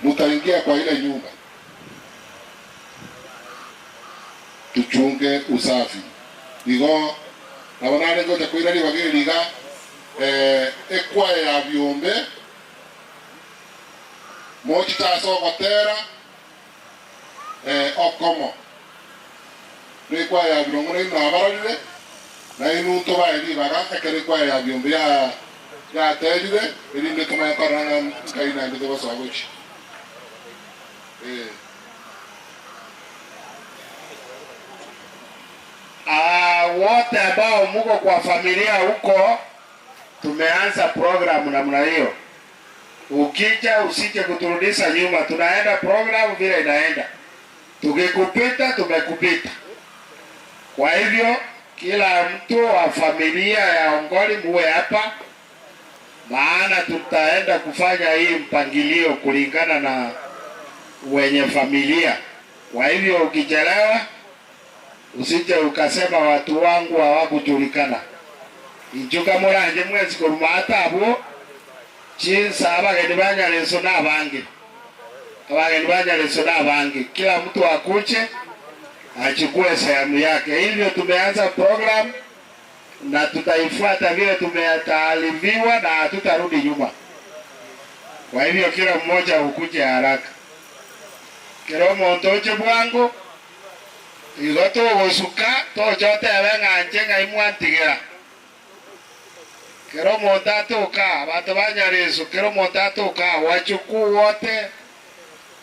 mtaingia kwa ile nyumba, tuchunge usafi. Igo nabanane gote kuirali bagiriga ekwa ya byombe mochita so gotera okomo rekwa ya byombe na abaralire na inunto baeli baga ekere kwa ya byombe ya tejide elinde kama yakaranga kaina ndio basa wagochi wote ambao muko kwa familia huko, tumeanza programu namna hiyo. Ukija usije kuturudisha nyuma, tunaenda programu vile inaenda. Tukikupita tumekupita. Kwa hivyo kila mtu wa familia ya Ongoli muwe hapa, maana tutaenda kufanya hii mpangilio kulingana na wenye familia. Kwa hivyo ukichelewa usije ukasema watu wangu hawakujulikana. Injuka moranje mwezi kurumata abo chinsa abageni banyaleso n'abange. Abageni banyaleso n'abange. Kila mtu akuche achukue sehemu yake. Hivyo tumeanza program na tutaifuata vile tumetaaliviwa na hatutarudi nyuma. Kwa hivyo kila mmoja ukuje haraka. Kero montoche bwangu igoto gosuka to jote abenganje ngaimwantigera. Kero montato ka bato banyareso kero montato ka wachuku wote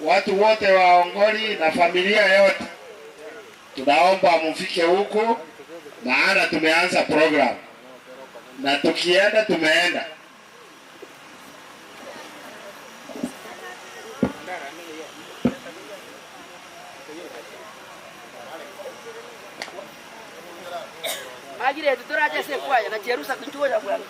watu wote wa Ongoli na familia yote tunaomba mfike huko, maana tumeanza program na tukienda tumeenda. Agire tuturaje se kwaya na Jerusa kituo ya bwana.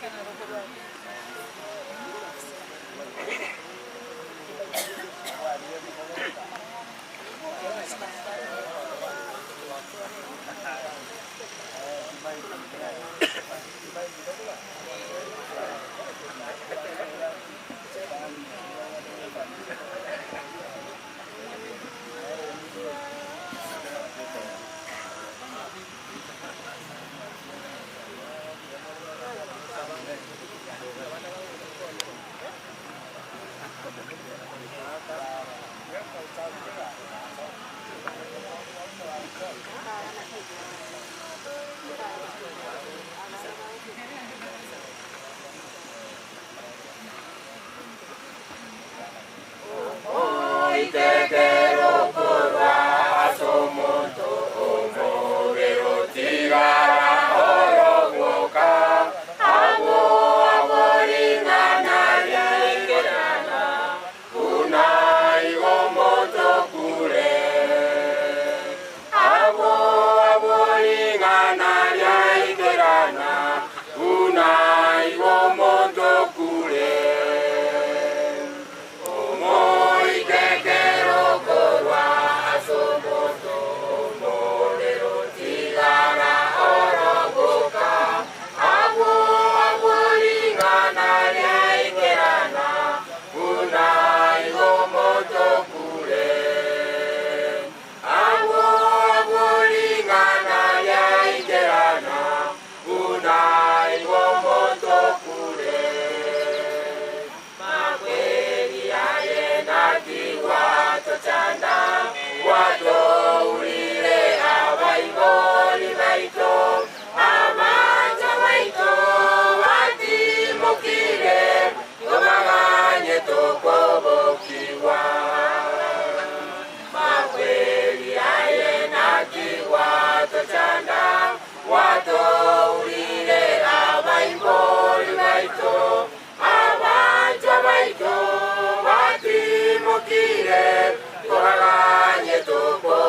Kire, koraganye tuko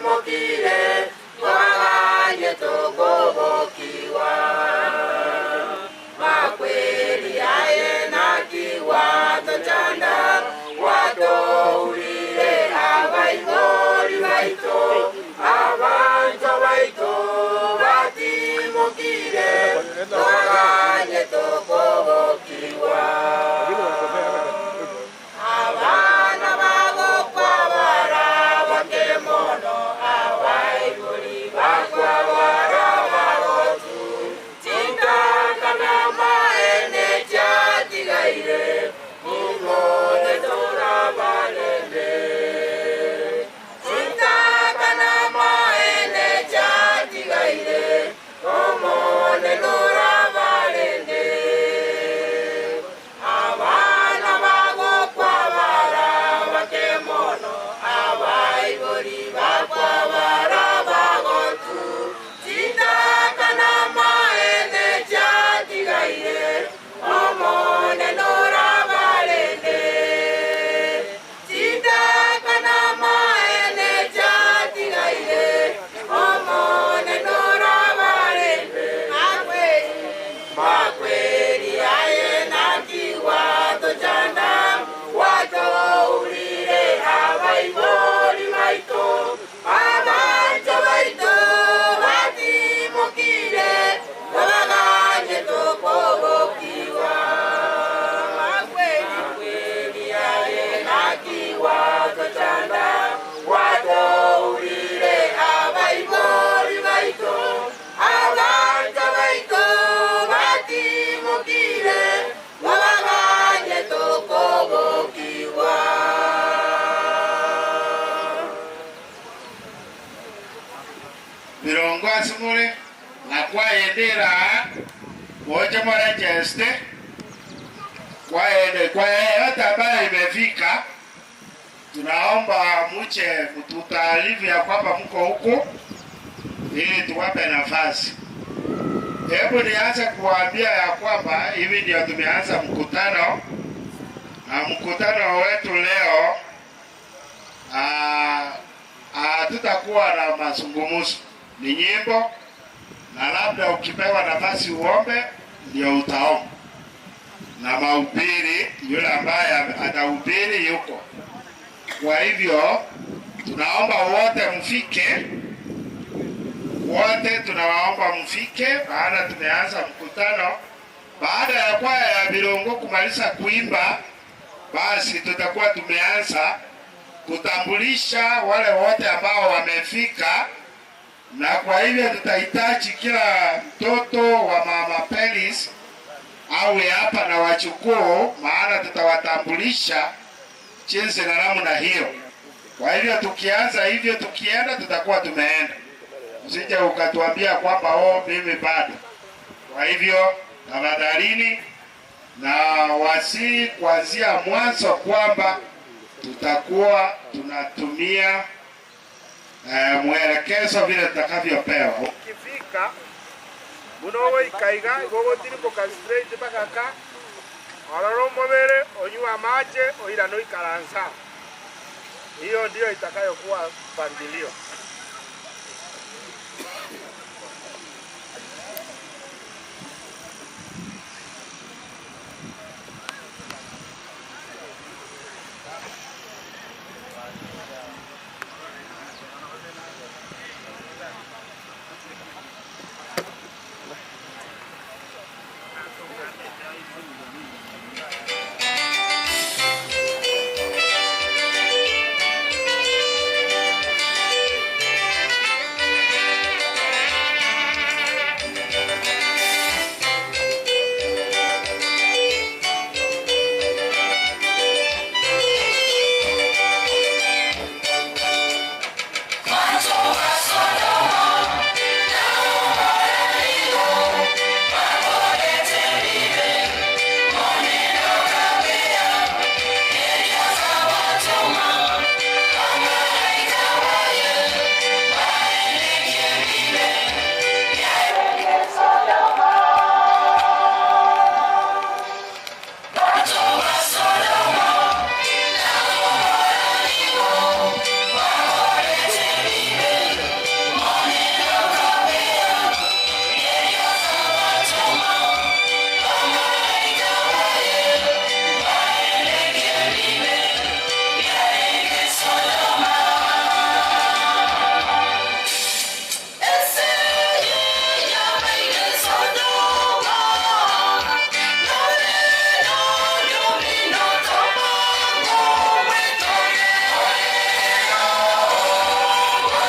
batimukire twaganye tukubukiwa makweli aye nakiwa tochanda watoulire abaigori baitu abantu baitu batimukire twaganye tukubukiwa abana bagokwabara bakemono abaigori bakwabara bagotu tindakana maene chatigaire mungone torabalende tindakana maene chatigaire mungone torabalende abana bagokwabara bakemono abaigori bakwabara bagotu tindakana maene chatigaire omone norabalende tindakana maene chatigaire omone norabalende makweli aye nakiwa tochanda watoulire abaigori baitu abantu baitu batimukire babaganye tukubukiwa makweli aye nakiwa tochanda watoulire abaigori baitu abantu baitu batimukire babaganye tukubukiwa Viongozi mule na kwaendera wote mwarejeste kwa yeyote ambayo imefika, tunaomba muche mtutaarifu ya kwamba mko huko ili tuwape nafasi. Hebu nianze kuwaambia ya kwamba hivi ndio tumeanza mkutano, na mkutano wetu leo tutakuwa na mazungumzo, ni nyimbo, na labda ukipewa nafasi uombe ndio utaomba, na mahubiri, yule ambaye atahubiri yuko. Kwa hivyo tunaomba wote mfike, wote tunawaomba mfike. Baada tumeanza mkutano, baada ya kwaya ya Virongo kumaliza kuimba, basi tutakuwa tumeanza kutambulisha wale wote ambao wamefika, na kwa hivyo tutahitaji kila mtoto wa Mama Pelis awe hapa na wachukuu, maana tutawatambulisha jinsi na namna hiyo. Kwa hivyo tukianza hivyo, tukienda tutakuwa tumeenda. Usije ukatuambia kwamba mimi bado. Kwa hivyo tafadhalini, na wasi kuanzia mwanzo kwamba tutakuwa tunatumia mwelekezo vile tutakavyopewa. Ukifika munowe ikaiga gogotiri boka straight bakaka ororo mobere onywa mache oira no ikaransa. Hiyo ndio itakayokuwa mpangilio.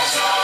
Oh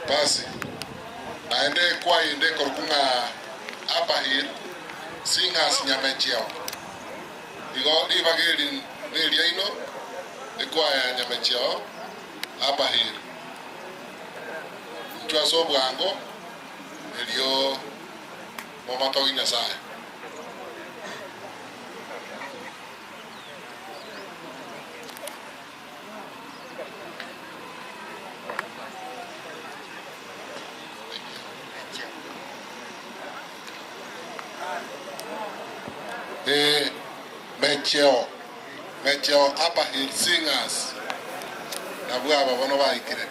Basi naende kwa inde korkunga Upper Hill Singers Nyamecheo igo ibageri neria ino ekwa ya Nyamecheo Upper Hill twaso bwango elio momatogi Nyasaye. Mecheo Upper Hill Singers na bwaba bono baikire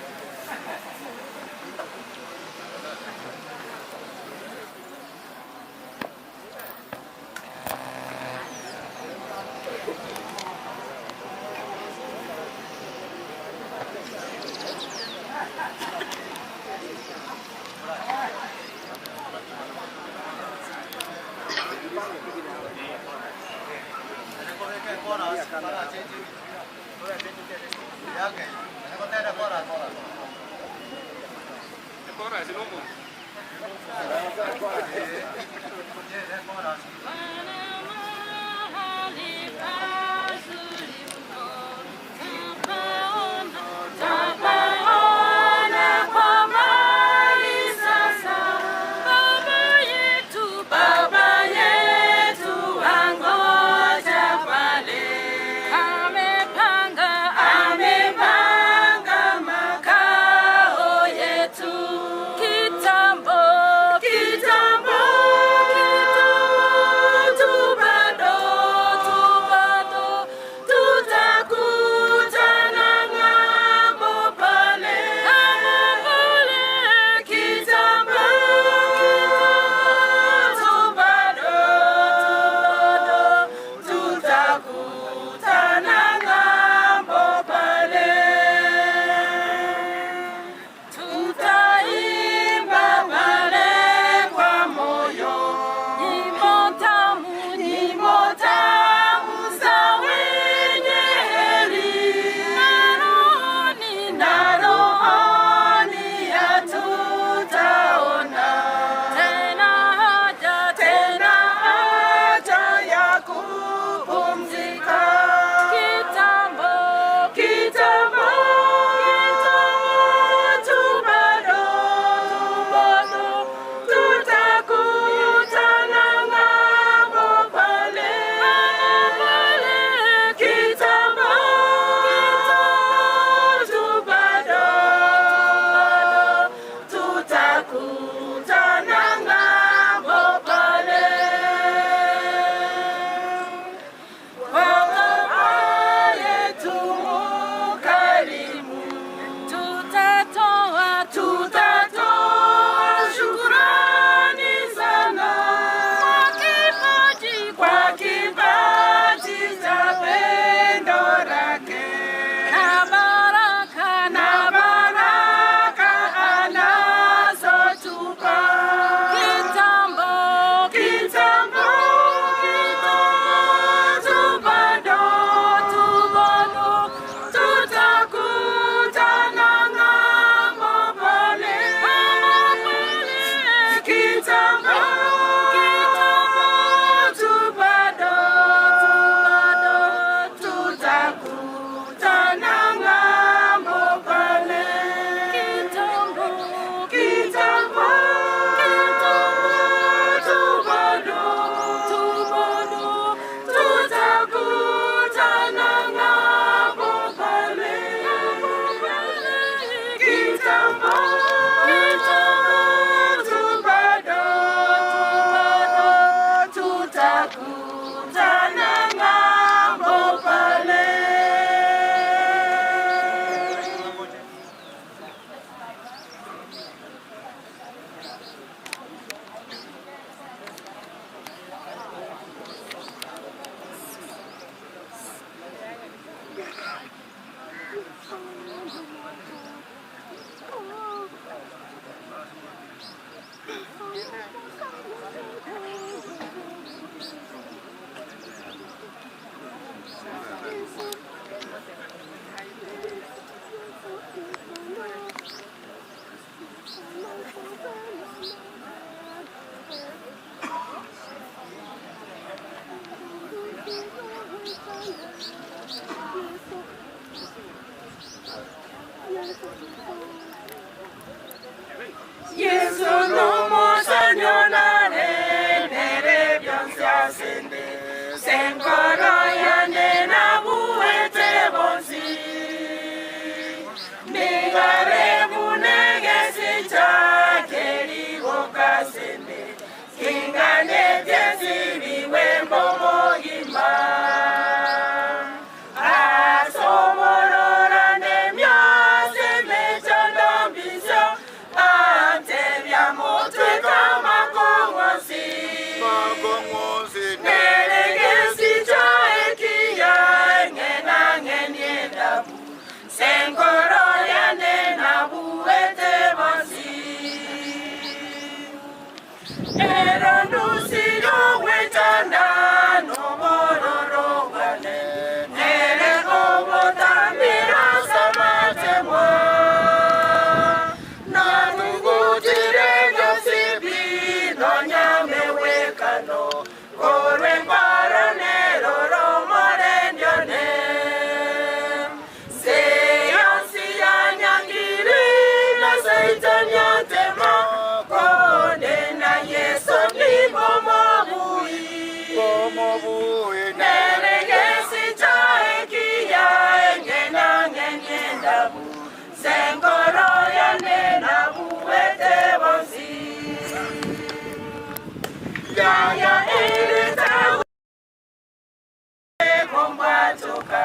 kombatoka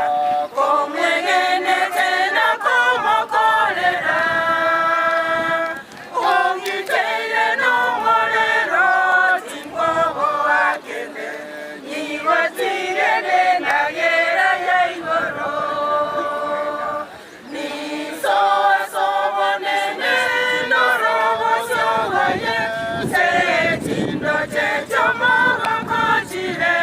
komwegene tena komokolera ongiteire nomorero tingogo akene nyigotirene nagera ya igoro nisosobonene norobosogoye setindo chechomogokochire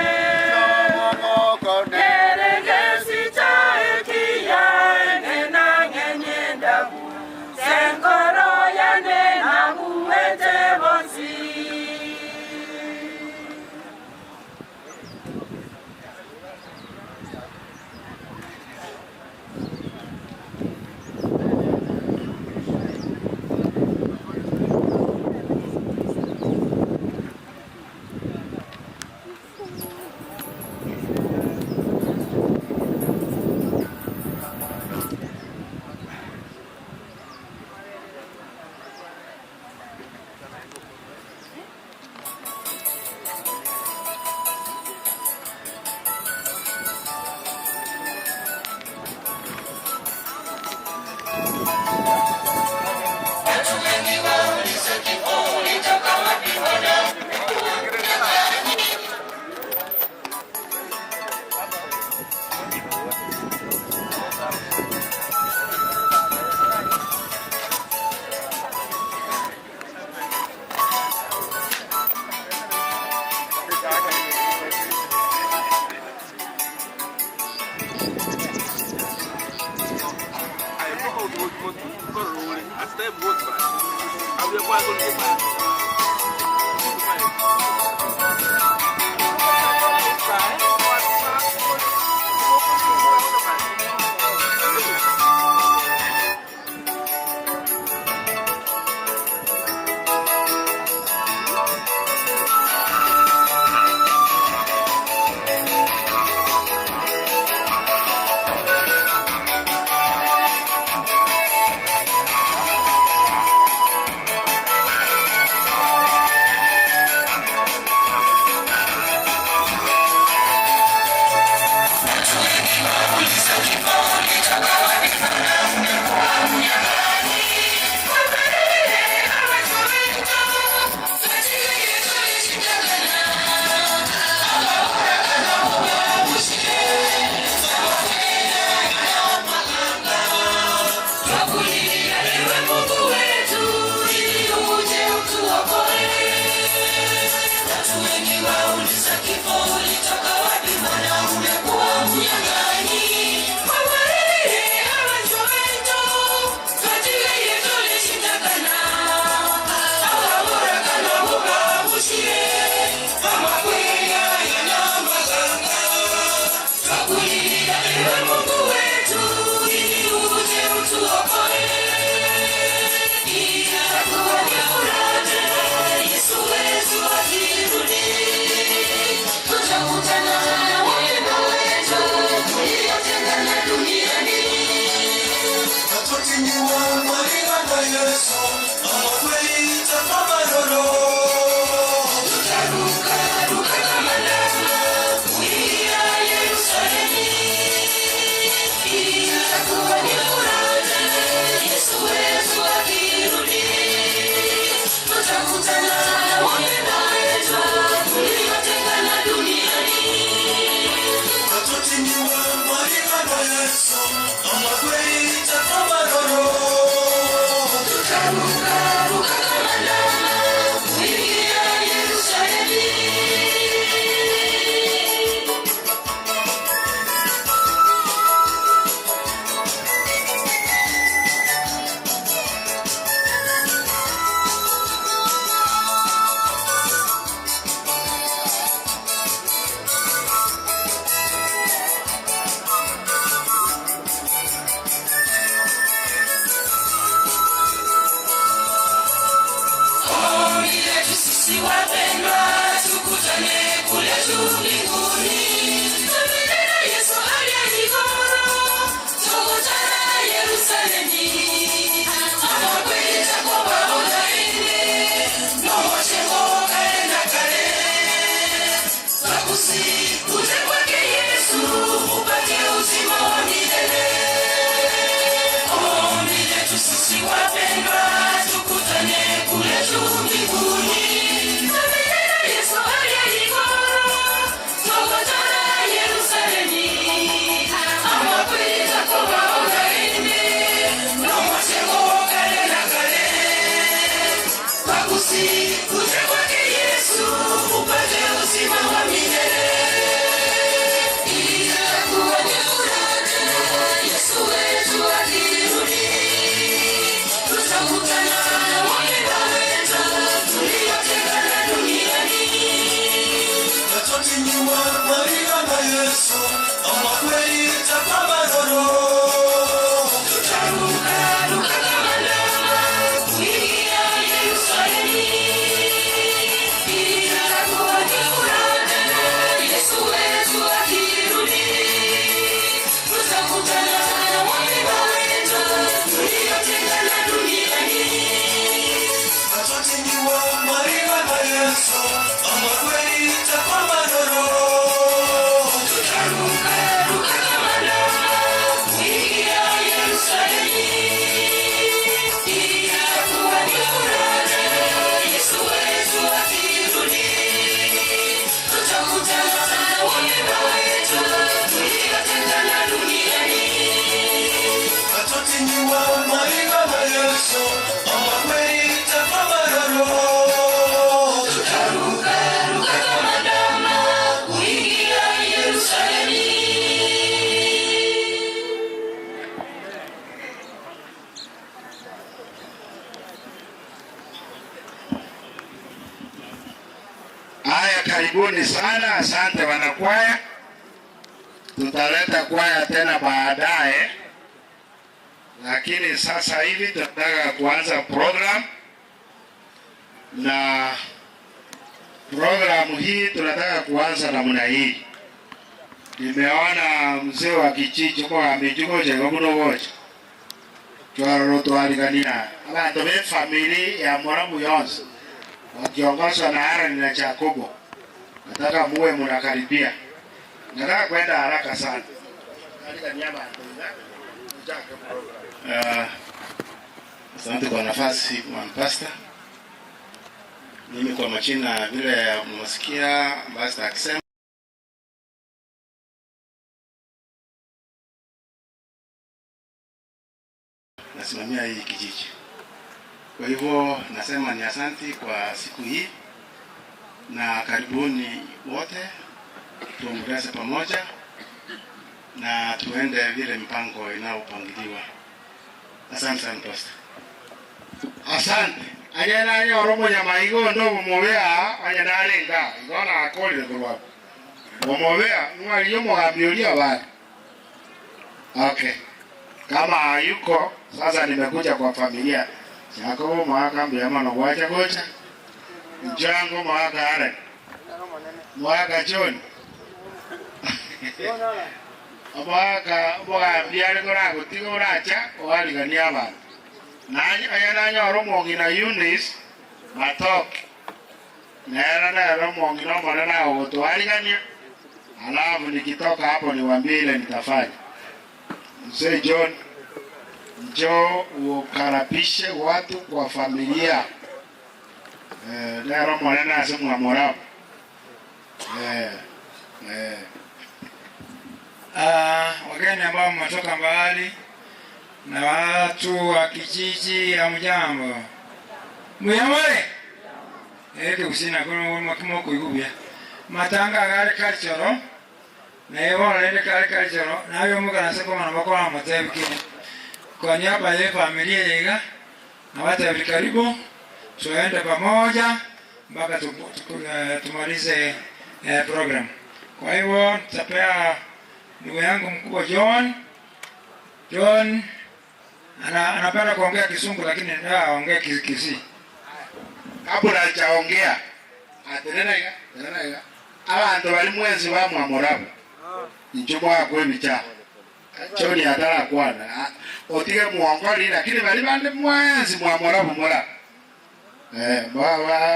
Uze kwake Yesu Karibuni sana, asante wanakwaya. Tutaleta kwaya tena baadaye, lakini sasa hivi tunataka kuanza program, na programu hii tunataka kuanza namna hii. Nimeona mzee wa kijiji kwa amejugoje ngono wote. Twaro twaligania abantu be family ya Moramu yonse wakiongozwa na Aaron na Jacobo. Nataka muwe mnakaribia. Nataka kwenda haraka sana. Asante kwa nafasi Pastor. Mimi kwa majina vile mmesikia Pastor akisema nasimamia hii kijiji. Kwa hivyo nasema ni asante kwa siku hii na karibuni wote, tuongeze pamoja na tuende vile mpango inaopangiliwa. Asante sana Pastor. Asante. Ayana nyoromo nyama igo ndo mumobea ayana lenga ngona akoli kwa mumobea mwali yomo abiolia bali. Okay. Kama yuko sasa nimekuja kwa familia. Jacobo mwaka mbiyama na wacha gocha. Jango mwaka Aaron. Mwaka John. Mwaka mbiyale kora kutigo racha wali gania bali. Nani ayana nyoro mongina Eunice Matok. Nera mongina mwana wali gania. Alafu nikitoka hapo niwaambie ile nitafanya. Mzee John, njoo ukaribishe watu kwa familia. Nero mwana asimu Moramu. Wageni ambao mmetoka mbali na watu wa kijiji ya Mjambo. Muyamore. Kusina kuna mwakimo kuigubia. Matanga gari cultural. Na hiyo ndio cultural. Na hiyo mkana sako manabakora matebiki. Kwa niaba ya familia yega na watu wa karibu tuende pamoja mpaka tumalize program. Kwa hivyo tutapea ndugu yangu mkubwa John anapenda kuongea Kisungu lakini aongea Kisii. Kabla hajaongea atenena abantu bali mwezi wa Moramu. Njomo akwe bicha. Choni atara kwana. Otige muongoli lakini bali bande mwezi wa Moramu mora.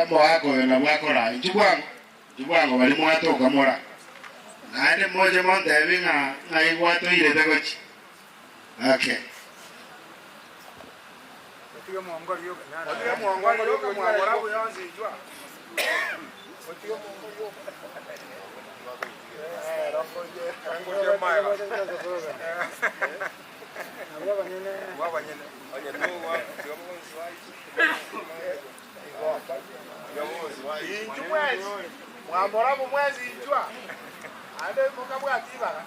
Mwako na mwako la Jibwango bali mwatoka mora. Nade moja monte vinga ngaiwato ile begochi. Okay. Otiga muongoli yoka Moramu yonzi jua. Otiga muongoli yoka. Wabanyene. mwezi. Mwambora mwezi njwa. Ande mukabwa tiba.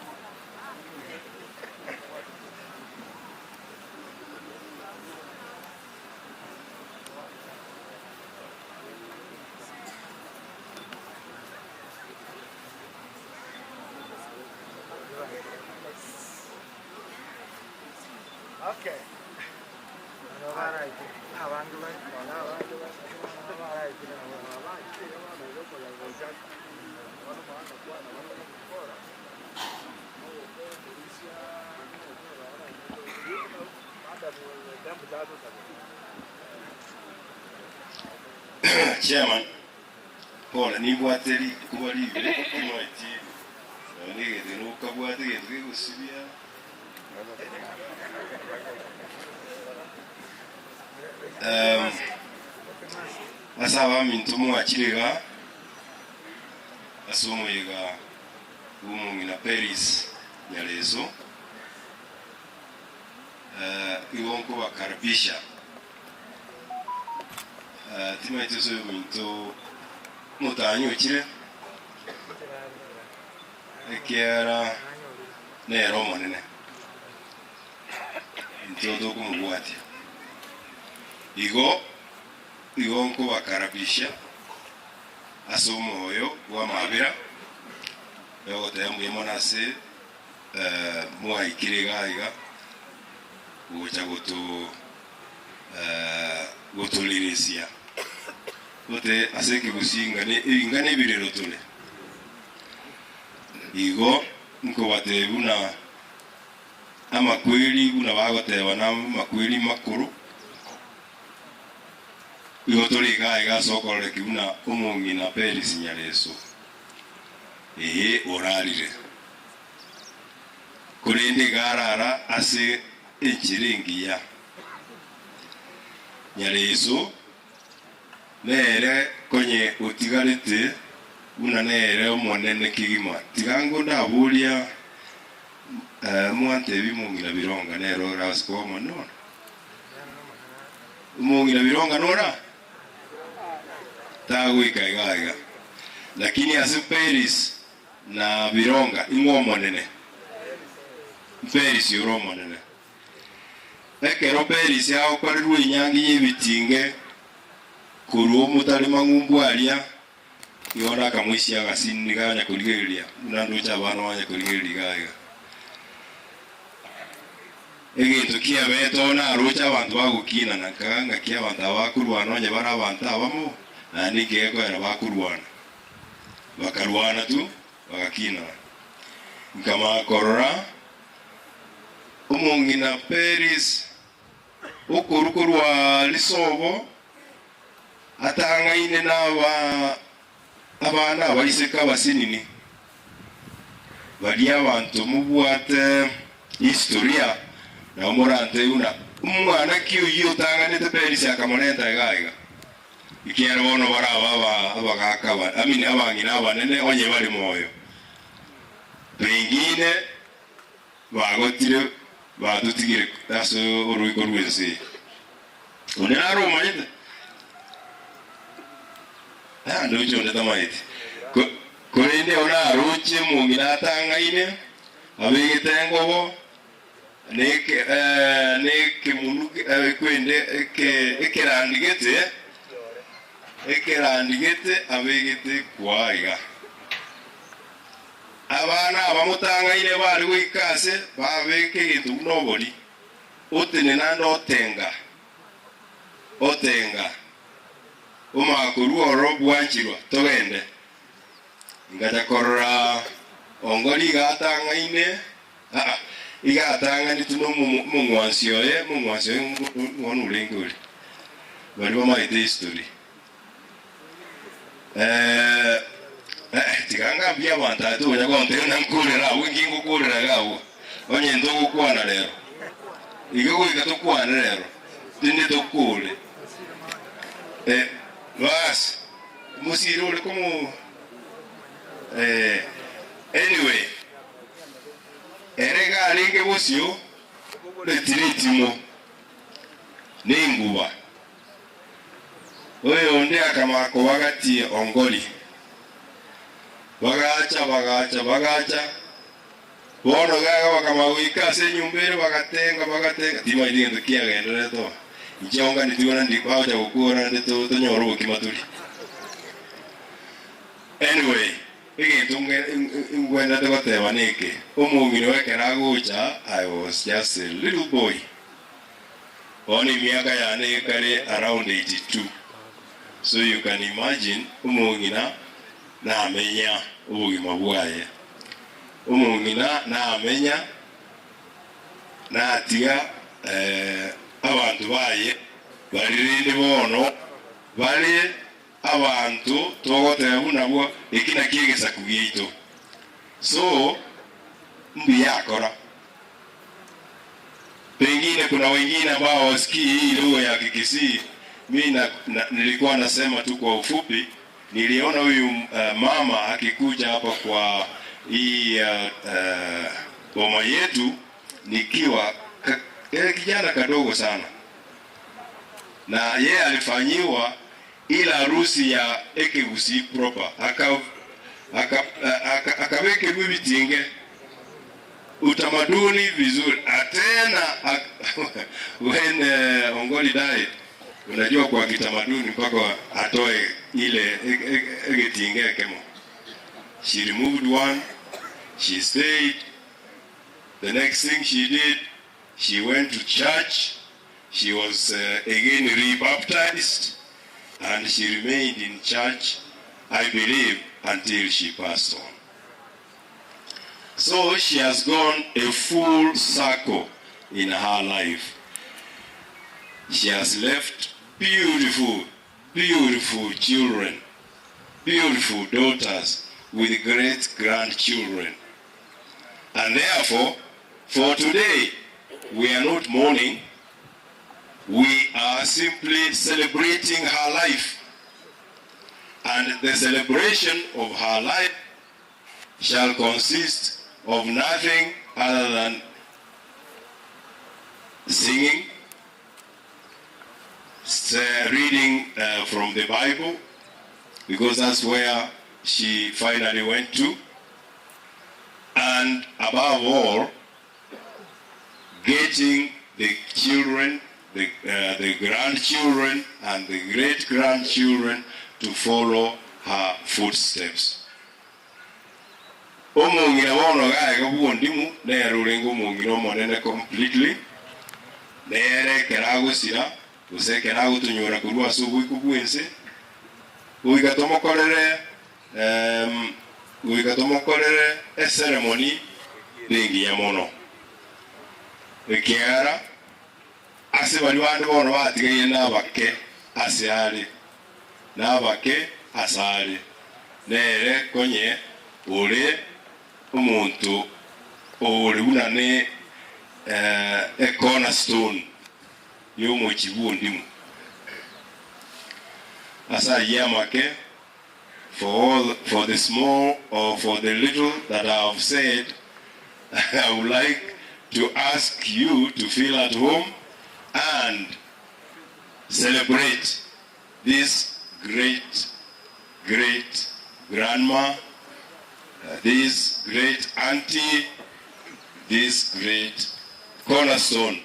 Okay. Chairman, Paul, ni bwateri kubali bile kumwati. Nige dino kabwati yetwe kusibia. Asaba mintumu achirega asomo yega umungina Paris nyalezo iwonko bakaribisha tima ituzo minto mutanyo chire ekiara nero monene ntodo kumubwati igonko bakarabisha asomo oyo wa mabira yo temwe monase muhaikirega iga ucha gutulirisia ote aseke gusinga ne ingane birero tole igo nko batebuna amakweli buna bagoteba na makweli makuru igo tole ga sokole kibuna umungi na Paris nyaleso oralire kurende garara ase echiringia nyaleso nere konye utigarite una nere omonene kigima tigango ndabulia mwante bimungira bironga nero rasko mono mungira bironga nora tagwika igaiga lakini ase Paris na bironga ingo monene Paris yoro monene ekero Paris yao kwa ruwe nyangi yibitinge kuruo mutari mangumbwalia yona kamwisi agasini ganya kuligeria unandu cha bana wanya kuligeria gaiga egintu kia beto na arucha abantu bagukina nakanga kia abantu abakurwana onye bara abantu abamo nani keko era bakurwana bakarwana tu bagakina kama korora umungina Paris ukurukurwa lisobo atanga ine na abana abaiseka basinini bali abantu mubwate historia na umurante una umwana kiyo tanga ne Paris akamonenta gaiga ikiera bono bara abagaka amini abangina abanene onye bali moyo pengine bagotire badutigire aso uruiko rwese unena Roma yete ndo chonde tamaiti korende ona roche mungina tanga ine abegete ngobo neke munuke kwende ekerandigete abegete kwaiga abana abamutanga ine bali wikase babeke gitu nobody otene nando otenga umakuru oro bwanchirwa togende ngata korora ongoli gatanga ine igatanga nituno mumwansio wonulengoli bali bamaite history tiganga bya bantatu onya konte na nkulera wingingo kulera gawo onye ndogo kwana lero igego ikatokwana lero tinde tokule bas musiro le como anyway erega alinge bosio le tiritimo ninguba oyo onde akamako wagati ongoli bagacha bono gaga bakamawika se nyumbere bagatenga tima idindu kiagenda to ichonga nitiwana ndikwa cha gukura ndito tonyoru kimaturi. Anyway, ngwenda tebate baneke omugino wekera gocha. I was just a little boy. Only miaka yane kare around 82. So you can imagine umugina na amenya ubugima bwaye. Umugina na amenya na atiga abantu baye baririnde bono bali abantu togoteba nabo ikina kigesa kugito. So mbi yakora. Pengine kuna wengine ambao wasikii hii lugha ya Kikisii. Mimi nilikuwa nasema tu kwa ufupi. Niliona huyu mama akikuja hapa kwa hii boma yetu nikiwa kijana kadogo sana. Na yeye alifanyiwa ila harusi ya Ekegusi proper. Akaweke bibitinge utamaduni vizuri. Atena when Ongoli died, unajua kwa kitamaduni mpaka atoe ile egetinge kemo. She removed one, she stayed. The next thing she did, she went to church. She was again rebaptized, and she remained in church, I believe, until she passed on. So she has gone a full circle in her life. She has left beautiful children, beautiful daughters with great grandchildren. And therefore, for today, we are not mourning, we are simply celebrating her life. And the celebration of her life shall consist of nothing other than singing, reading from the Bible, because that's where she finally went to, and above all, getting the children, the grandchildren, and the great-grandchildren to follow her footsteps. Omungira wono gaega buondimu nerulingo mungiro monene completely. Nere kerago sira, use kerago tunyora kurwa subu ikubwense. Uigatomo kolere a ceremony dengi ya mono. Ekiara ase bali bantu bono batigaye nabake asiali. Nabake asali. Nere konye ore umuntu ori unane a cornerstone yomo chibundimu. Asa yamake for the small or for the little that I have said, I would like to ask you to feel at home and celebrate this great grandma, this great auntie, this great cornerstone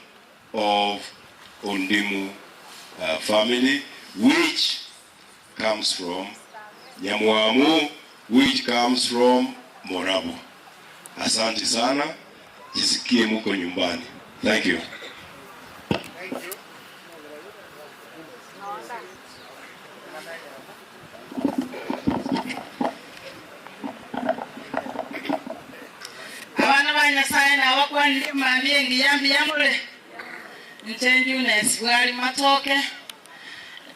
of Ondimu family, which comes from Nyamwamu, which comes from Morabu. Asante sana, jisikie muko nyumbani. Thank you. Thank you. Abana banyasaye nabakwandire mambye ngiyambi yamule ntenju neswali matoke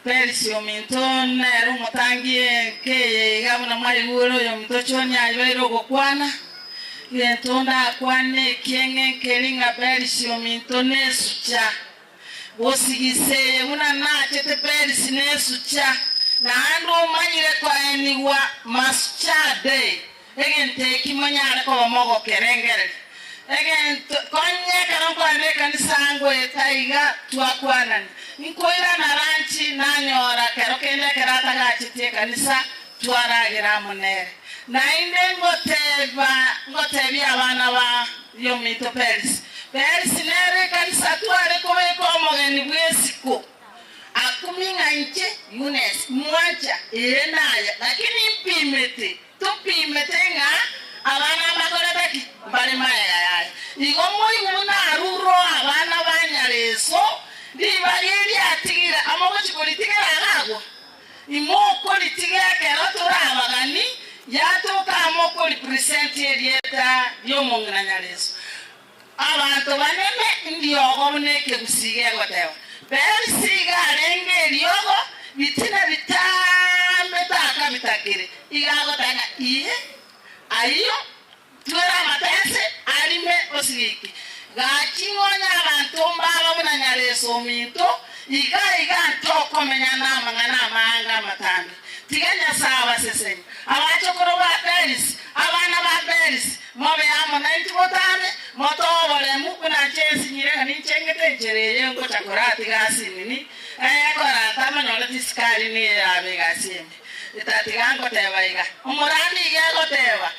Persio minton ero mutangie ke gabona mari wuro yo mtochoni alwero gokwana yentonda kwane kienge kelinga Persio minton nesucha wosigise una nache te Persio nesucha na ando manyire kwa eniwa masucha day egente kimanyara ko mogo kerengere egente konye kana kwa ne kanisango etaiga twakwana nkoira na ranchi nanyora kero kende kerata gachitie kanisa twaragira munere na inde ngotebia abana ba Yomito Peris nere kanisa tware kobeko omogeni bwesiko akuminga nche Yunes mwacha enaya lakini tupimete nga abana bakoretaki bali maya igomo yuna ruro abana banyareso ndibagiri atigira amogochi politigira agagwa imoko litigira kerotora abagani yatoka amoko represent erieta yomongana nyareso abantu banene ndiyogo muneke gusige gotewa berisiga arenge eriyogo bitina bitambe taka bitakire igago tanga iye ayo twera matese arime osigiki gakingonya abantu mbaba bunanyareso minto iga ntoko menyana mangana manga matambi tiganya sawa sesenya abachokoro ba Beris abana ba Beris mobe amo 90 botame moto bole mukuna chesi nyire ni chengete jereye ngo chakorati gasini kora tama nyola diskari ni abe gasini itatigango tebaiga umurani igego teba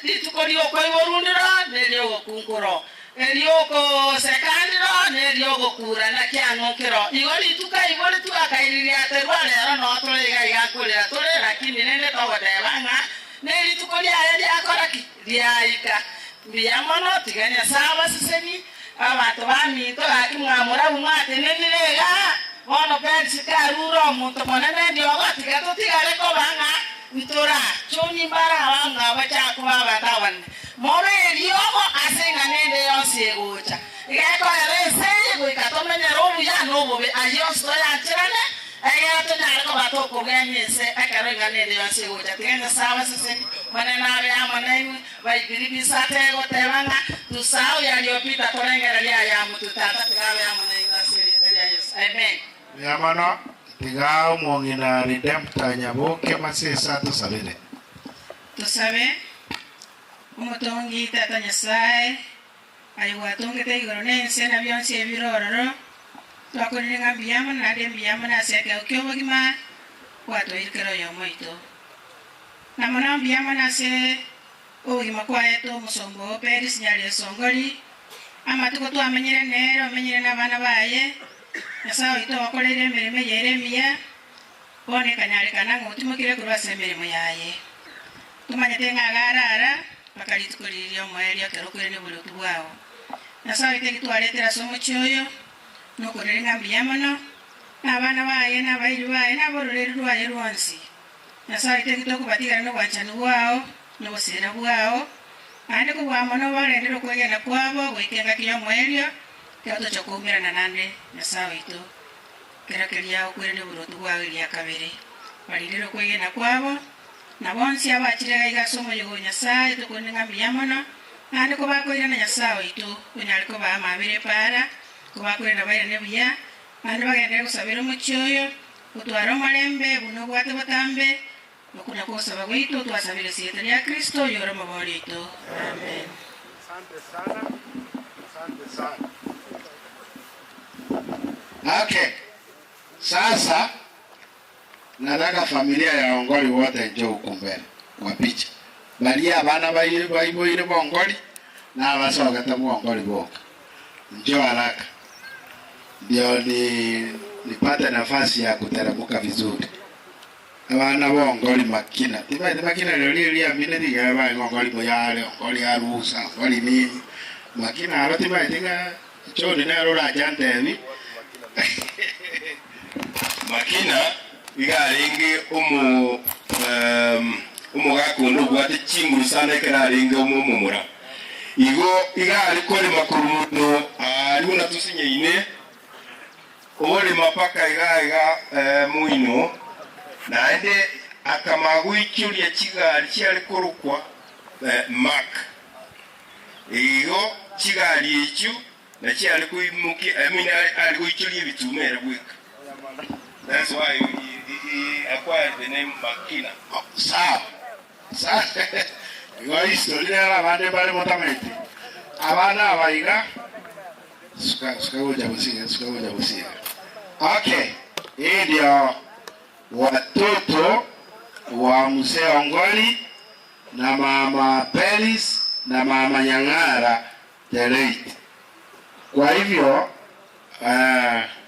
litukori okoiborundiro nelio kunkuro elioko sekandiro nelio kura na kianokero igoli tuka kairiria terwale no tolega yakolera tole lakini nene tawatebanga neli tukoli ayali akoraki diaika biyamono tiganya sawa siseni abantu bamito akimwamura umwate nenirega ono pensi karuro muntu monene ndiogo tigato tigale ko banga ntora choni bara banga bachako babatawan mobe eliogo asenga nende yosegocha igako yarese gwikatomenye robu ya nobobe ayosto ya chirane ayato nyarako batoko ganyese akarenga nende yosegocha tiganya sawa siseni manena ya maneni baigiribi satego tebanga tusao yaliyopita torengera ya mtu tata tigawe ya maneni asiri ya Yesu amen. Yamano tigao mongina redempta nyaboke masesa tusabire. Tusabe umutongi tata Nyasaye ayiwatonge tegoronense na byonse ebirororo twakoringa biyama na dembiyama na seka okyobogima wato irikero yomoito namona biyama na se ogima kwaeto musombo Peris nyali songori amatuko twamenyere nero amenyere nabana baye Nyasaye ito wakolere emirimo Yeremiya bone kanyari kananga utimukire kurwasa emirimo yaye tumanyete ngagarara bakalitikulirio mwelio kerokure ne bulutu bwao Nyasaye tekitwaletera somo kyoyo nokorere ngambiyamano nabana baye nabairi baye nabororere rwaye rwonsi Nyasaye tekitokubatigana no bwanchani bwao no busira bwao ande kubwamono barendero kwegena kwabo gwikenga kiyo mwelio Kato chokumira na nande Nyasaye ito kerakeria okwere ne burutu bwawe lya kabere balirero kwegena kwabo na bonsi abachirega igasomo yugo Nyasaye tukoninga biyamono nande ko bakoira na Nyasaye ito kunyaliko ba mabere para ko bakoira na bayire ne buya nande bagende kusabira mucyoyo utwaro malembe buno bwate batambe bakuna kosa bagwito twasabire siete ya Kristo yoro mabori ito amen. Asante sana. Asante sana. Okay. Sasa nataka familia ya Ongoli wote njoo huko mbele kwa picha. Balia bana baile Ongoli na abasoga tamu Ongoli boka. Njoo haraka. Ndio nipate nafasi ya kutaramuka vizuri. Abana ba Ongoli makina. Tiba makina loli amine diga ba Ongoli moyale, Ongoli arusa, Ongoli nini. Makina aroti tinga choni na rola jante ni. Makina igaringe gakondo bwate chinguru sana keraringe umumura igo igari kore makuru no ari una tusinye ine ore mapaka iga muino naende akamagu icyuriya kigari cyari korukwa mak igo kigari icyo na cyari kuimuki ari icyuriya bitumera gweka. That's why he acquired the name Makina. Sawa. Iwa historia ya bande bale motamete. Abana abaiga sukagoja busia. Okay. Hii ndio watoto wa mzee Ongoli na mama Pelis na mama Nyang'ara the late. Kwa hivyo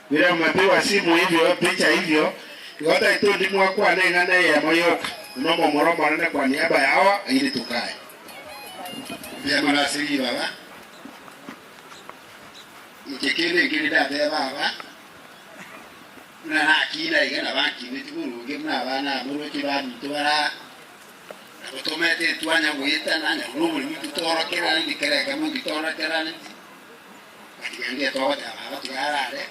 bila mmepewa simu hivyo picha hivyo yote ito ndimwa kwa nengana ya moyoka nomo moromo nene kwa niaba yao ili tukae. Pia mnasiri baba. Ikekele kile dada baba. Na akila igana banki bituru gemna bana muruki bani tubara. Otomete tuanya wita nanya rumu ni tutoro kera ni kera kama tutoro kera ni. Ndio toa baba tuarare.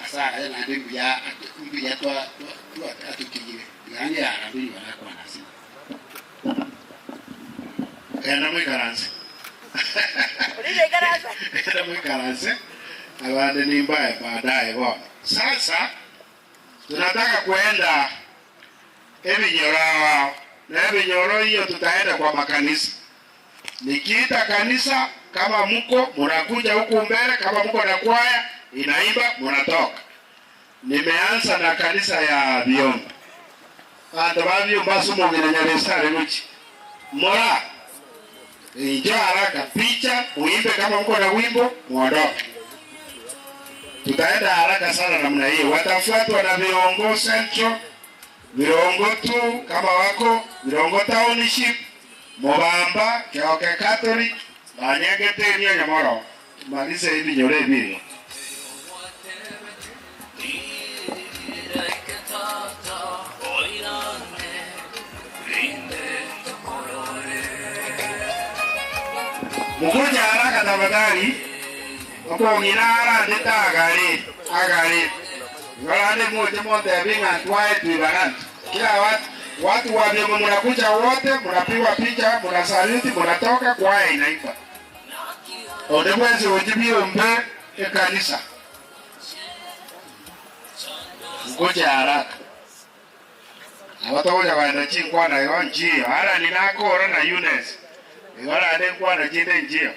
Asa na ndio ya toa atukijire. Yani arabi wala kwa nasi. Kana mwe karanze. Ulije karanze. Kana mwe karanze. Awande ni mbaya baadaye bwana. Sasa tunataka kuenda Ebinyorawa. Na Ebinyoro hiyo tutaenda kwa makanisa. Nikiita kanisa kama mko mnakuja huku mbele, kama mko na kwaya inaimba mnatoka. Nimeanza na kanisa ya Biombo. Atabavyo basu mwingine nyalesare nuchi. Mora. Njoo haraka picha, uimbe kama mko na wimbo, muondoke. Tutaenda haraka sana namna hiyo. Watafuatwa na Virongo Central, Virongo 2 kama wako, Virongo Township, Mobamba, Keoke Catholic, Banyagete niyo Nyamoro. Tumalize hivi nyore hivi. Mukuja haraka tafadhali. Hapo nginara ndeta agari. Wala ni moja moja binga twae tuibaran. Kila watu wa vyombo mnakuja wote, mnapigwa picha, mnasaliti, mnatoka kwa inaimba. Odemwezi ujibio mbe kanisa. Mukuja haraka. Awatoja waenda chingwa na yonji, ara ninakora na Yunes. Wala ade kwa na jinde njio.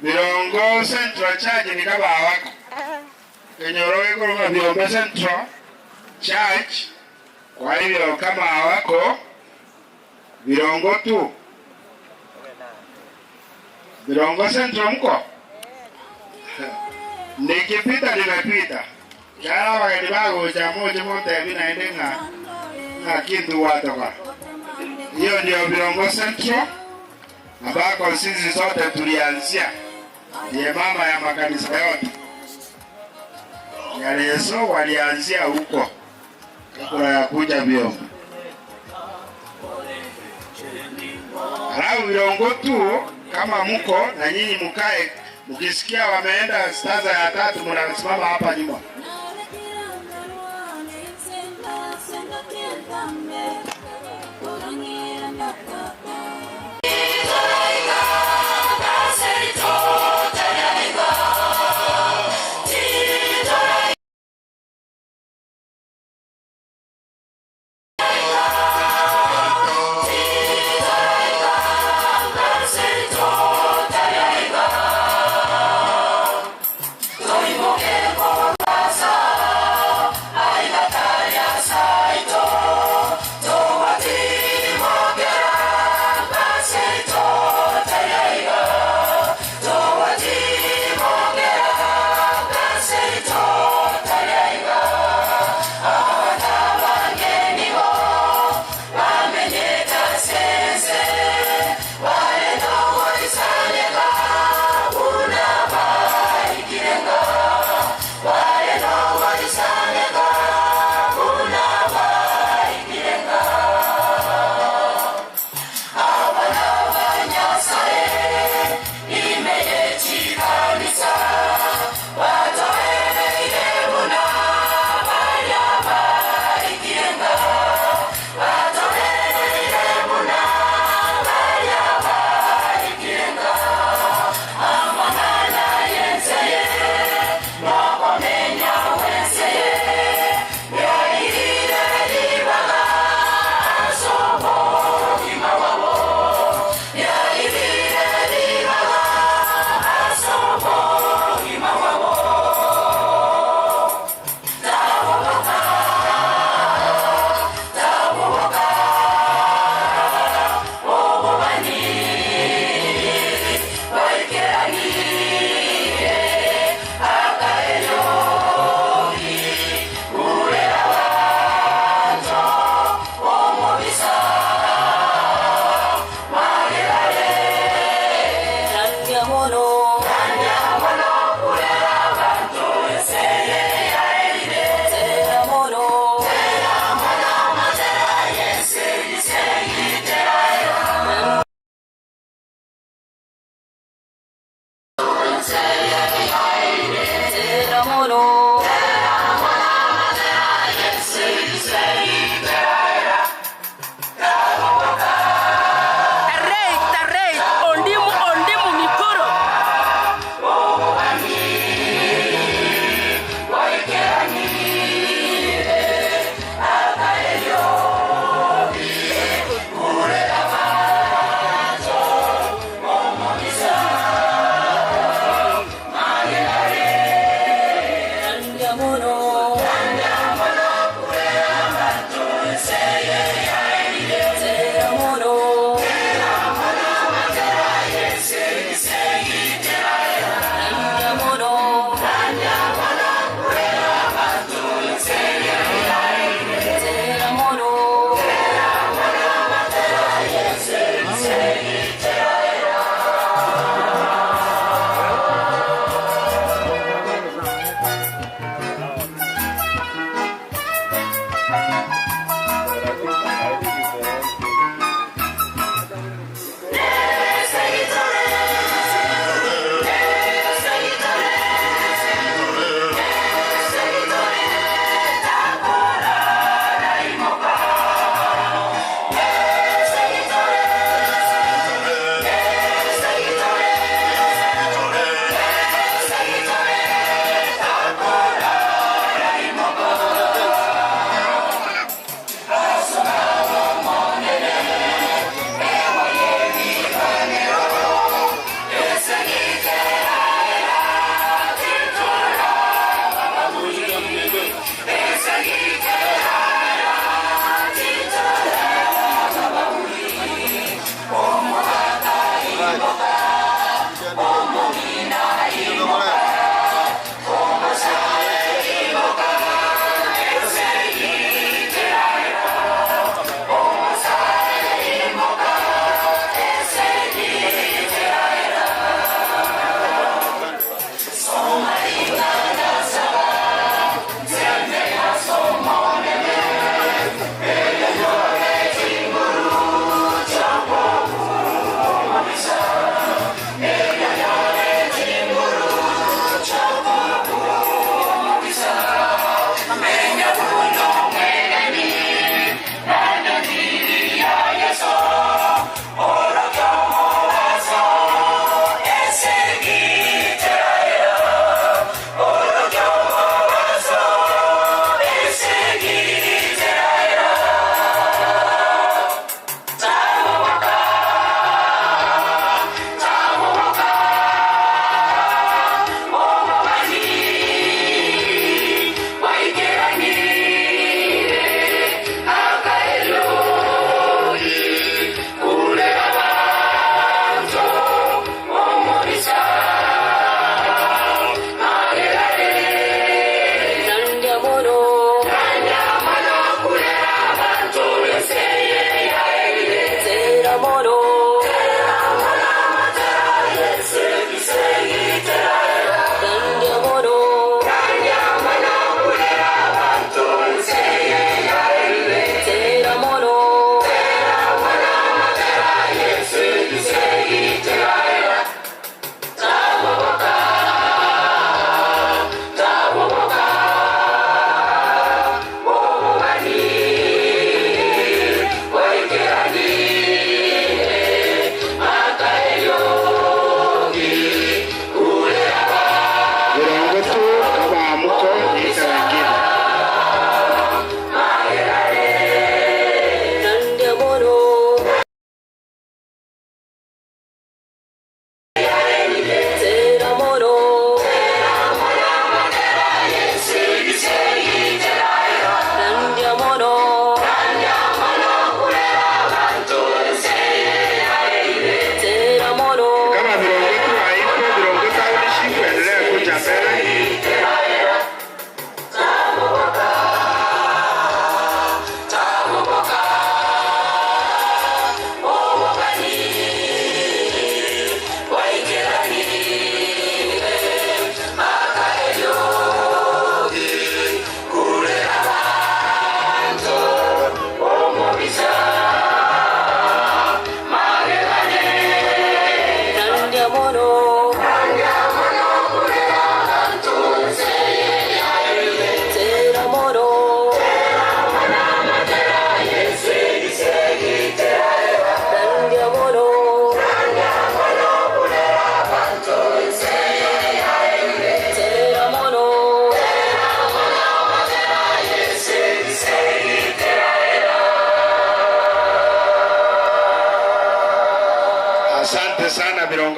Virongo Central Church ni kaba wako. Kenyoroge kwa Virongo Central Church. Kwa hivyo kama wako Virongo tu. Virongo Central mko? Nikipita nimepita. Yala wakati bago cha moja moja vinaendenga na kitu watoka. Hiyo ndio Virongo Central. Ambako sisi sote tulianzia. Ndiye mama ya makanisa yote. Ya Yesu walianzia huko kabla ya kuja Biombo. Halafu Virongotu kama mko na nyinyi mkae, mkisikia wameenda staza ya 3 mnasimama hapa nyuma.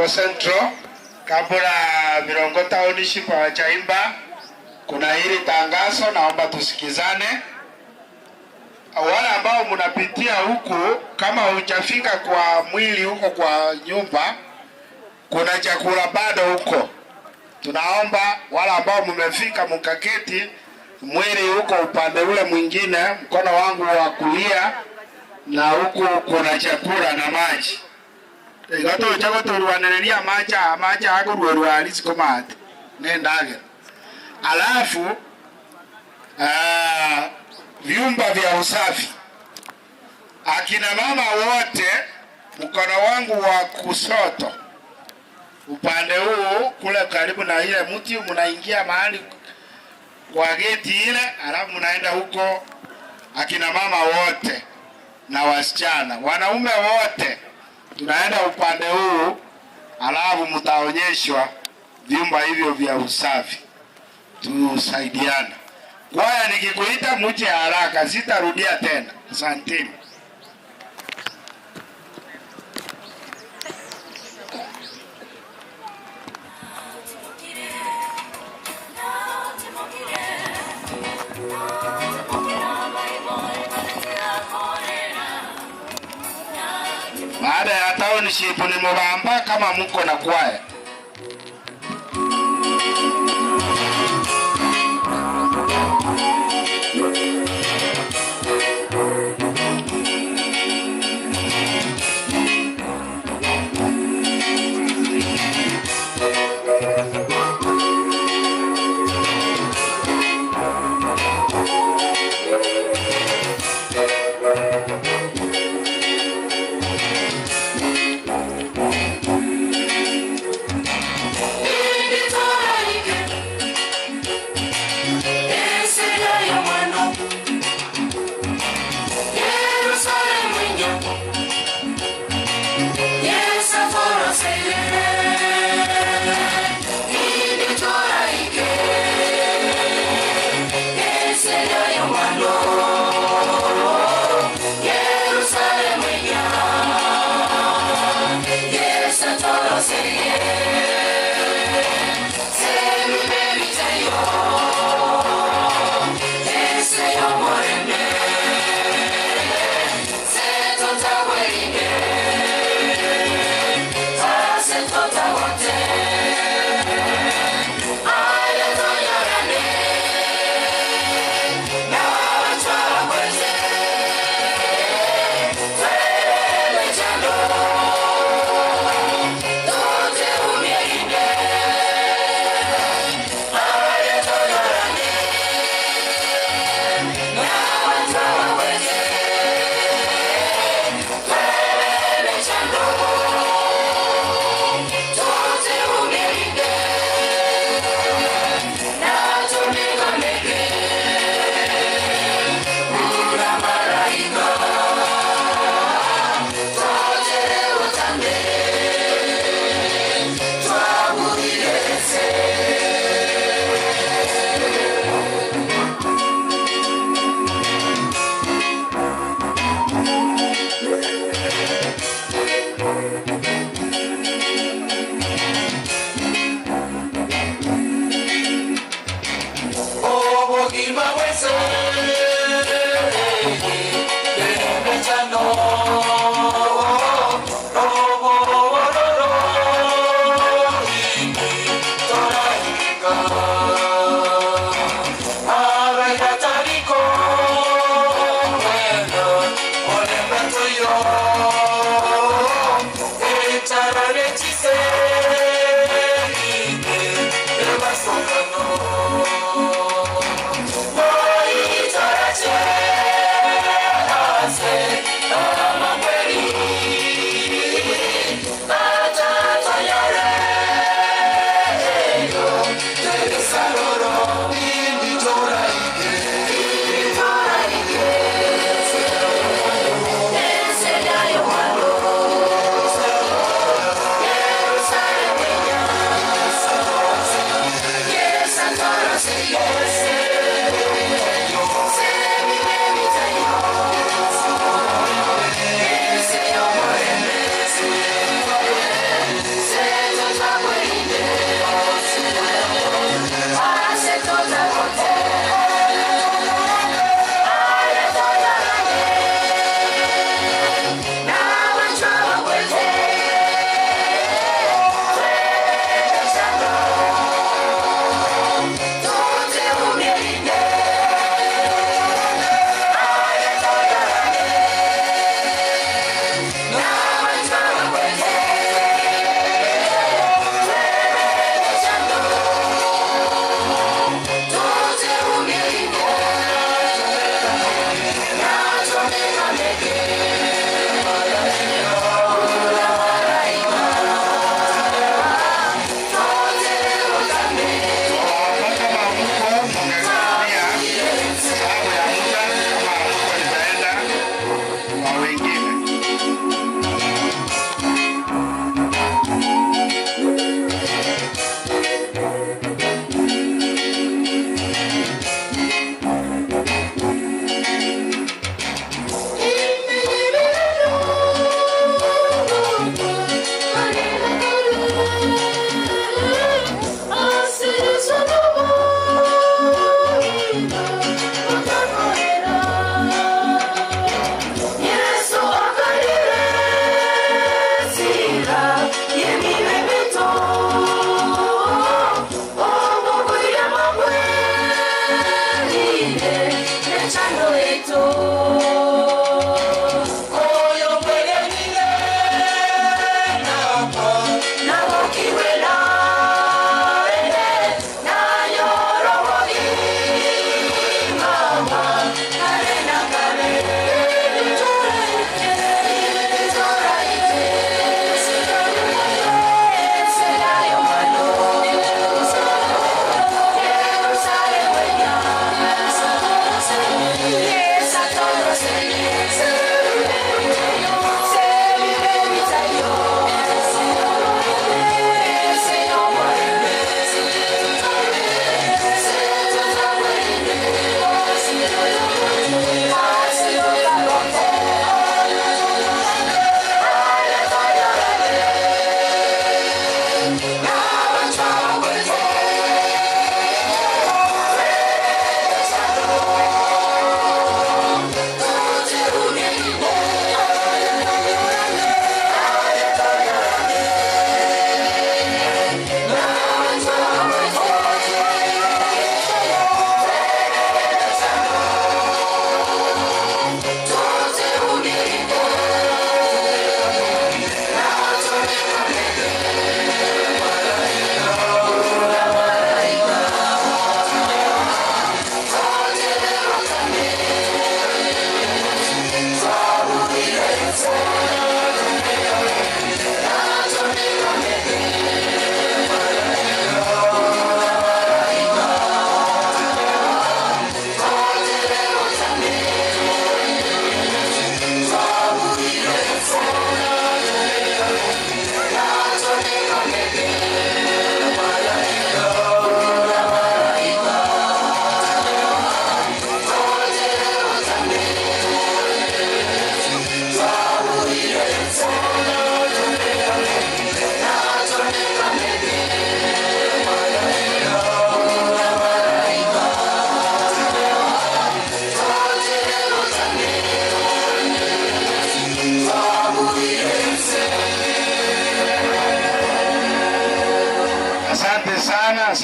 Baringo Central, kabla Virongo Township hawajaimba, kuna hili tangazo, naomba tusikizane. Wale ambao mnapitia huku, kama hujafika kwa mwili huko kwa nyumba, kuna chakula bado huko. Tunaomba wale ambao mmefika mkaketi mwili huko upande ule mwingine, mkono wangu wa kulia, na huku kuna chakula na maji. Igato chako tuliwanelia maji hapo ruwa alisiko mate. Nendage. Alafu vyumba vya usafi. Akina mama wote, mkono wangu wa kusoto upande huu kule karibu na ile mti, mnaingia mahali kwa geti ile, alafu mnaenda huko. Akina mama wote na wasichana, wanaume wote, tunaenda upande huu, alafu mtaonyeshwa vyumba hivyo vya usafi. Tusaidiane. Kwaya nikikuita muje haraka, sitarudia tena. Asanteni. Baada ya township ni Mubamba kama mko na kwaya. Thank you.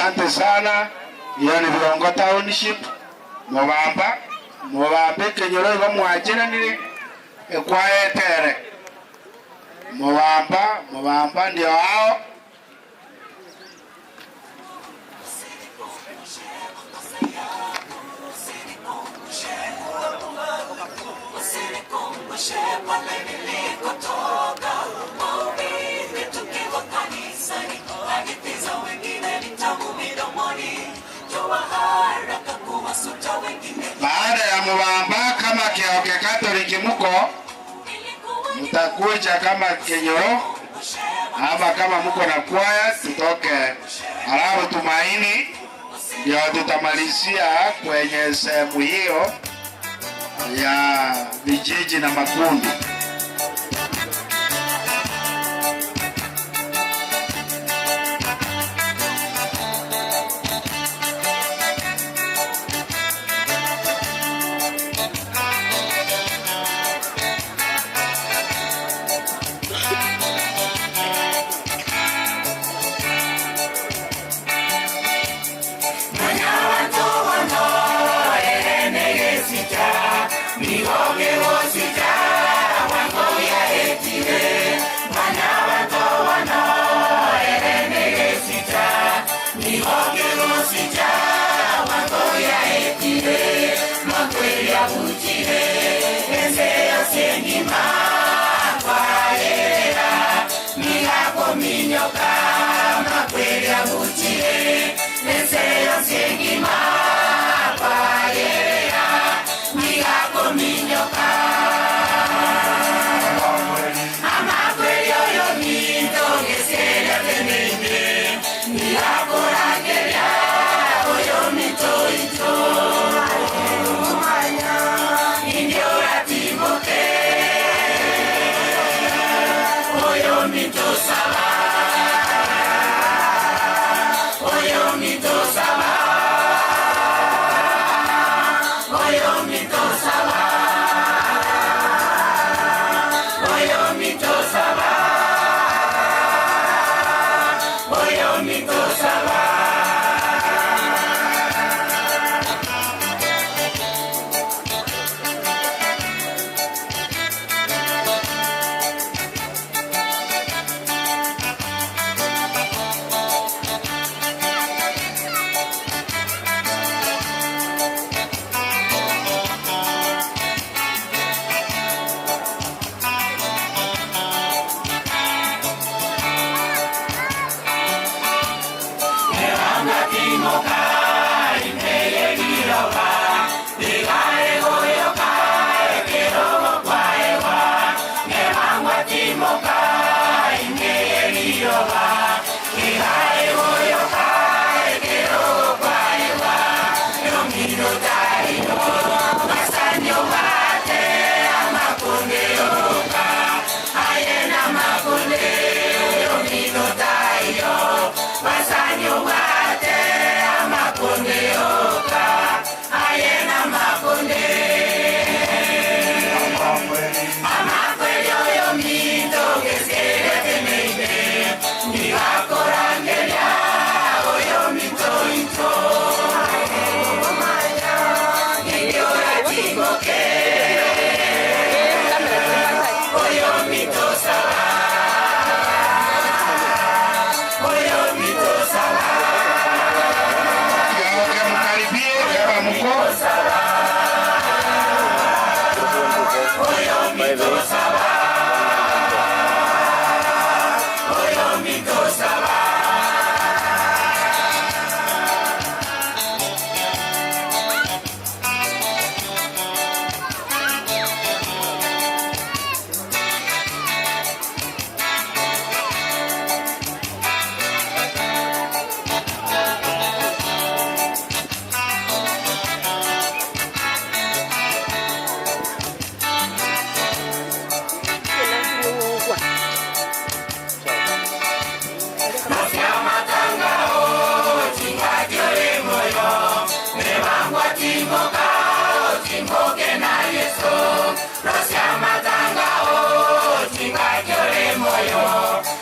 Asante sana. Hiyo ni Virongo Township. Mubambe Kenyoro igo mwajina nili ekwaetere. Mubamba ndio hao. Baada ya Mubamba kama Kioke Katoliki muko mtakuja kama Kenyoro ama kama muko na kwaya tutoke, alafu Tumaini ndio tutamalizia kwenye sehemu hiyo ya vijiji na makundi.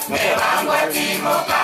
Me vango a Timoca,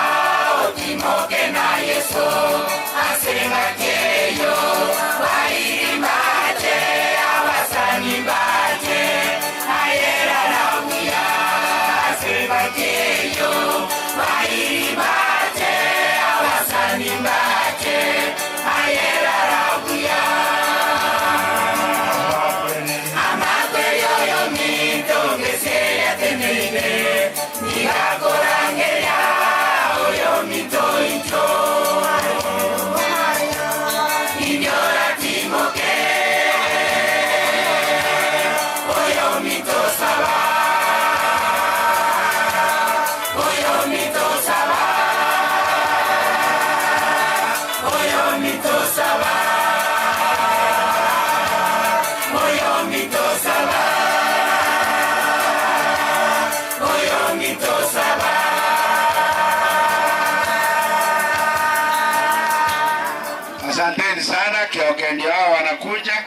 Asanteni sana, Kioke ndio hao wanakuja,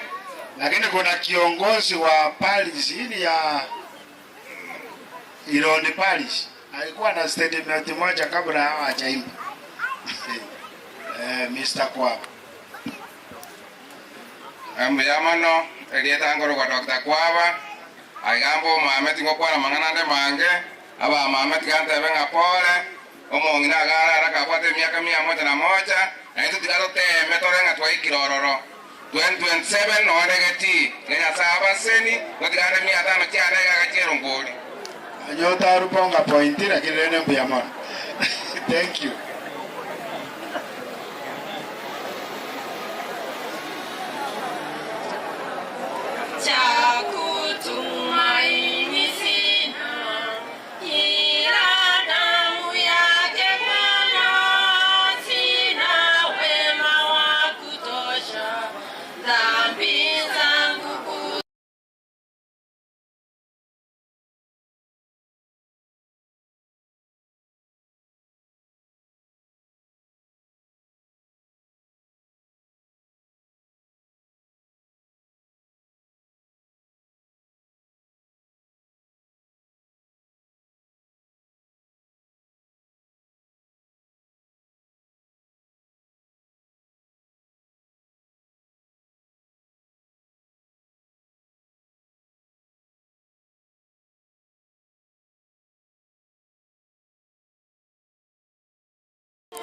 lakini kuna kiongozi wa parish hili ya Irondi parish alikuwa na statement moja kabla hao hajaimba. Mr. Kwaba. Yamano elieta ngoro kwa Dr. Kwaba aigambo Mohamed ngokwana manganande mange aba Mohamed kante benga pole omongina gara rakakwate miaka 101 na hizo tikaro teme torenga twaikirororo 2027 no ndegeti Kenya saba seni kwatikare 500 tiarega gachero ngoli Anyota ruponga point lakini nene mbuyamano. Thank you. Chakutumaini sina, ila damu yake Bwana, sina wema wa kutosha, dhambi zangu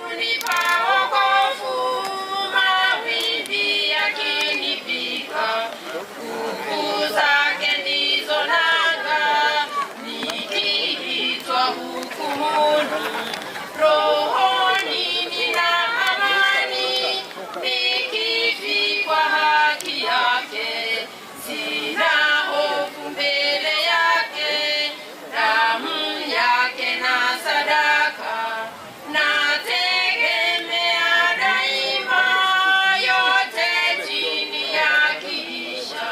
unipa wokovu, mawimbi yakinipiga, nguvu zake ndizo nanga, nikiitwa hukumuni, rohoni nina amani, nikifikwa haki yake, sina hofu mbele yake, damu yake na sadaka nategemea daima, yote chini ya kiisha,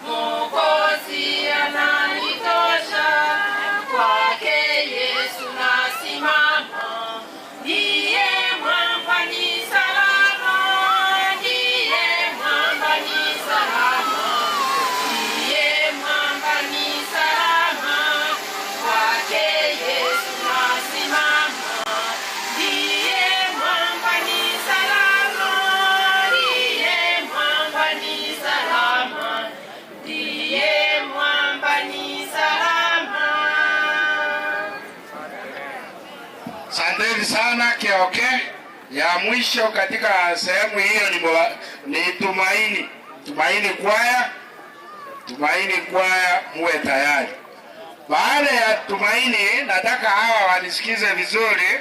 Mwokozi ananitosha, kwake Yesu nasimama, ndiye mwamba ni salama, ndiye mwamba ni salama, ndiye mwamba ni salama, kwake Yesu nasimama. Ndiye mwamba ni salama, ndiye mwamba ni salama, ndiye mwamba ni salama. Asanteni sana Kioke. Ya mwisho katika sehemu hiyo ni Tumaini. Tumaini kwaya muwe tayari. Baada ya Tumaini nataka hawa wanisikize vizuri.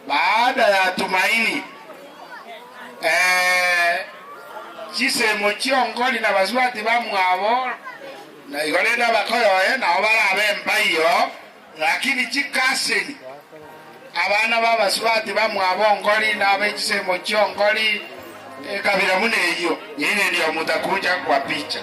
Baada ya Tumaini chisemo chiongoli na baswati bamwabo na igolenda bakoyoe na obala abemba iyo, lakini chikaseni abana babaswati bamwabo ngoli na abechisemo chiongoli kabila mune iyo yene ndio mutakuja kwa picha.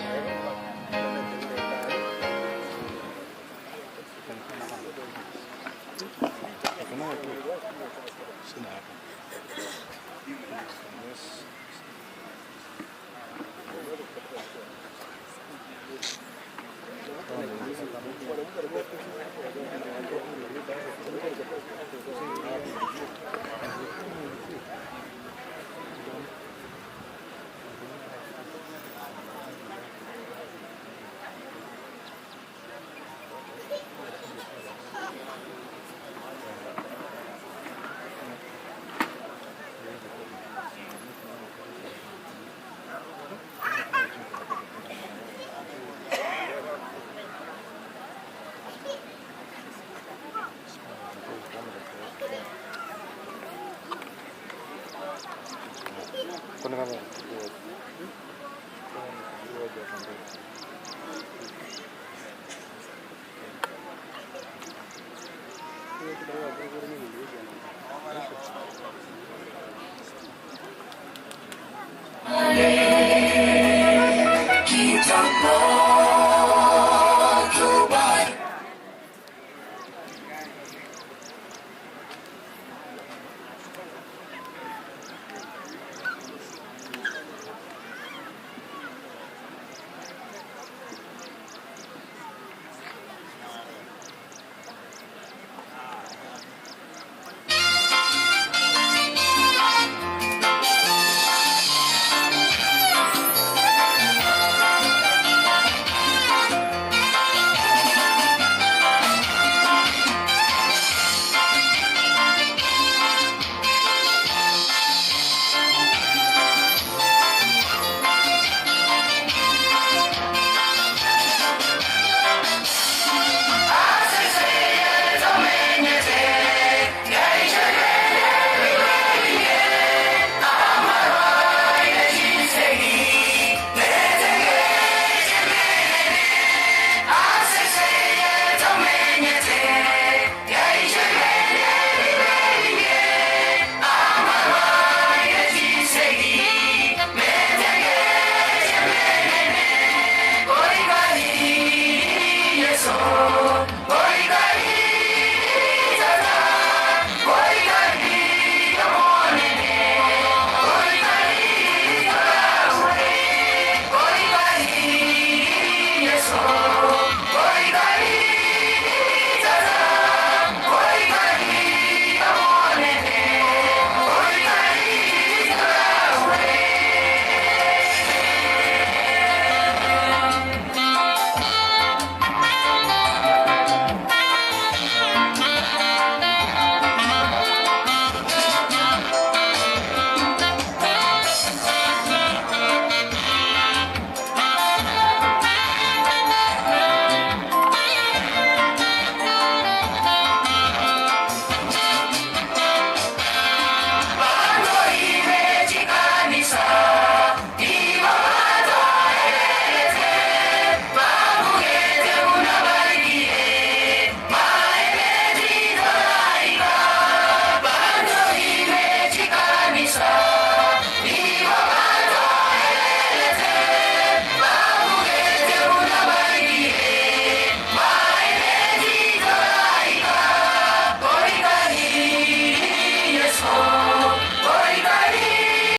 Kuna kama